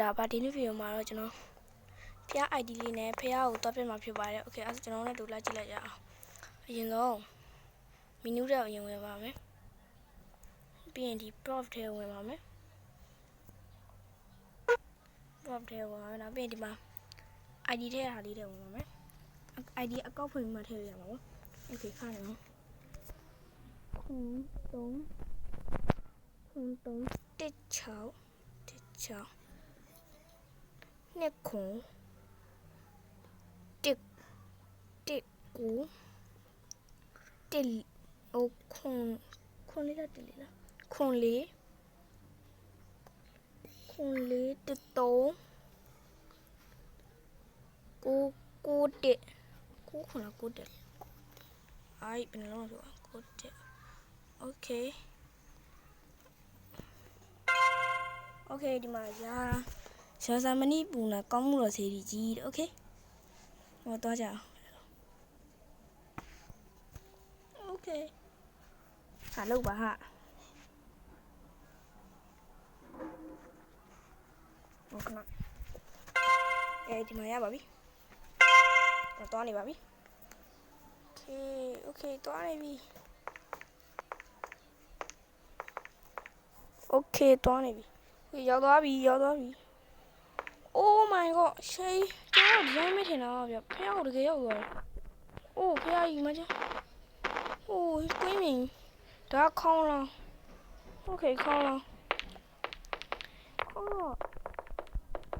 ဒါပါဒီနေ့ဗီဒီယိုမှာတော့ကျွန်တော်ဖျား ID လေးနဲ့ဖျားကိုတွားပြမှာဖြစ်ပါတယ်။ Okay အဲ့ဒါကျွန်တော်တို့လည်းကြည့်လိုက်ရအောင်။အရင်ဆုံးမီနူးထဲအရင်ဝင်ပါမယ်။ပြီးရင်ဒီ prop ထဲဝင်ပါမယ်။ prop ထဲဝင်ပါမယ်။နောက်ပြီးရင်ဒီမှာ ID ထဲဟာလေးထဲဝင်ပါမယ်။ ID အကောက်ဖွင့်ပြီးမှထည့်ရမှာပေါ့။ Okay ခါနေအောင်။316နှစ်ခွန်တစ်ကိုတစ်အိုခွန်လေးလားတစ်လေးလားခွန်လေးတစ်သုံးကိုတစ်ကိုခွန်လားကိုတစ်အိုင်ဘယ်လိုလဲဆိုကိုတစ် Okay ဒီမှာရှာစာမဏိပူနာကောင်းမှုတော်စေတီကြီးတဲ့ Okay ဟောတော့ကြအောင် Okay ဟာလောက်ပါဟာဟုတ်ကဲ့ဒီမှာရပါပြီတော့နေပါပြီ Okay တော့နေပြီ Okay တော့နေပြီရောက်သွားပြီ Oh my god ရှိကျွန်တော်ဒီတိုင်းမထင်တာဗျဖះကိုတကယ်ရောက်သွားတယ် Oh ဖះကြီးမကျ Oh ကွင်းမြင်ဒါခေါင်းလား Okay ခေါင်းလား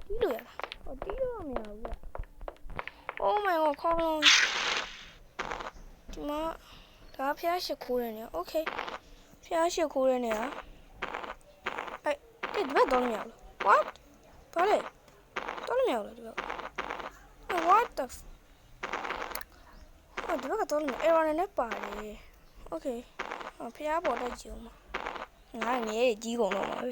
တီးလို့ရလားတီးလို့မရဘူးဗျ Oh my god ခေါင်းလားဒီမှာဒါဖះရှိခိုးတယ်နေ Okay ဖះရှိခိုးတယ်နေဒီဘက်တော့မရဘူး What ဘာလဲတော့မရဘူးဒီဘက် What the ဒီဘက်ကတော့ error နဲ့ပါတယ် Okay ဖះပေါ်တက်ကြည့်အောင်ငါငယ်ကြီးကုန်တော့မှာပဲ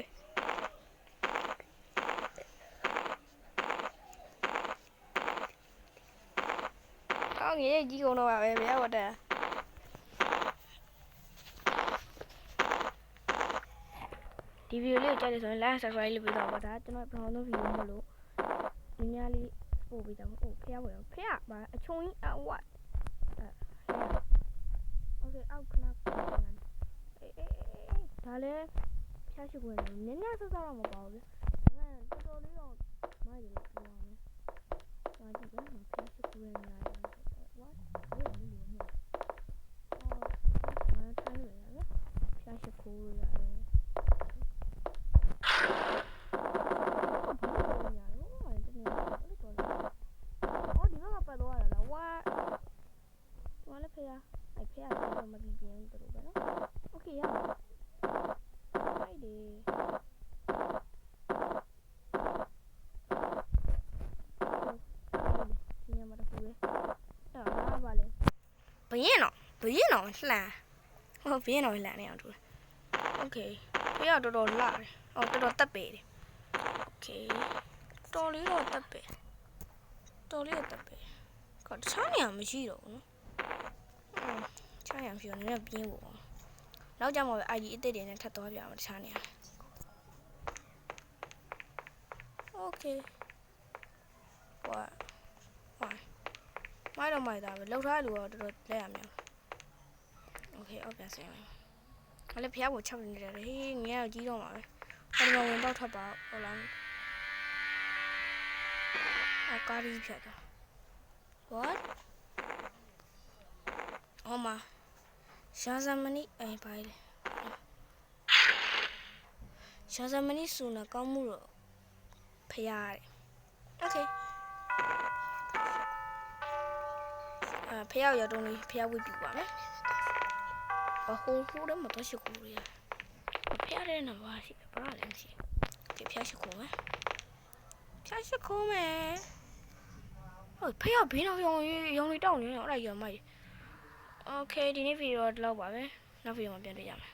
ငယ်ကြီးကုန်တော့ပါပဲဖះပေါ်တက်ဒီဗီဒီယိုလေးကိုကြည့်လို့ဆိုရင် like subscribe လုပ်ပေးတော့ပါဒါကျွန်တော်ပထမဆုံးဗီဒီယိုမလို့နည်းနည်းလေးပို့ပေးကြပါဦးဖះပေါ်ရောဖះပါအချုံကြီးwhat Okay အောက်ခဏဒါလည်းဖះရှိခွင့်နည်းနည်းဆော့တော့မပေါ့ဗျဒါပေမဲ့တော်တော်လေးတော့မိုက်တယ်လို့ပြောရမယ်ဒါကြည့်တော့ဖះရှိခွင့်နေရတယ် What ဘယ်လိုလဲမင်းထိုင်လို့ရတယ်ဖះရှိခွင့်ရတယ်မပြီးပြင်းတို့ပဲနော် Okay ရပါအဲ့ဒီဒီညမှာတော့ဘူးလေအဲ့ဒါပါလေဘရင်တော့လှမ်းဟုတ်ဘရင်တော့လှမ်းနေအောင်တူတယ် Okay ဘရင်တော့တော်တော်လှတယ်တော်တော်တက်ပေတယ် Okay တော်လေးတော့တက်ပေကတခြားနေရာမရှိတော့ဘူးနော်ချားရအောင်ပြောနေပြင်းဖို့နောက်ကြမှာပဲ ID အသစ်တွေနဲ့ထပ်သွားပြအောင်တခြားနေရာ Okay မိုက်တာပဲလောက်ထားတဲ့လူကတော့တော်တော်လက်ရမြောက် Okay အောက်ပြန်ဆင်းမယ်အဲ့လေဖျားကို6နေတယ်ဟေးငယ်တော့ကြီးတော့မှာပဲဟိုမှာဝင်တော့ထပ်ပါဟုတ်လားကားကြီးဖြတ်တာ What ဟောမှာရှာဇမနီဘာလဲရှာဇမနီဆူနာကောင်းမှုတော့ဖျားတယ် Okay ဖျားရောက်တော့ဖျားဝစ်ပြပါမယ်ဟိုတော့မတော့ရှိကူရဖျားတဲ့နံပါတ်ရှိဘာလဲမရှိဖျားရှိကူမယ်ဟုတ်ဖျားဘေးတော့ရောင်လေးတောင်းနေတော့အဲ့ဒါရမိုက်Okay ဒီနေ့ဗီဒီယိုတော့လောက်ပါပဲနောက်ဗီဒီယိုမှာပြန်တွေ့ကြမယ်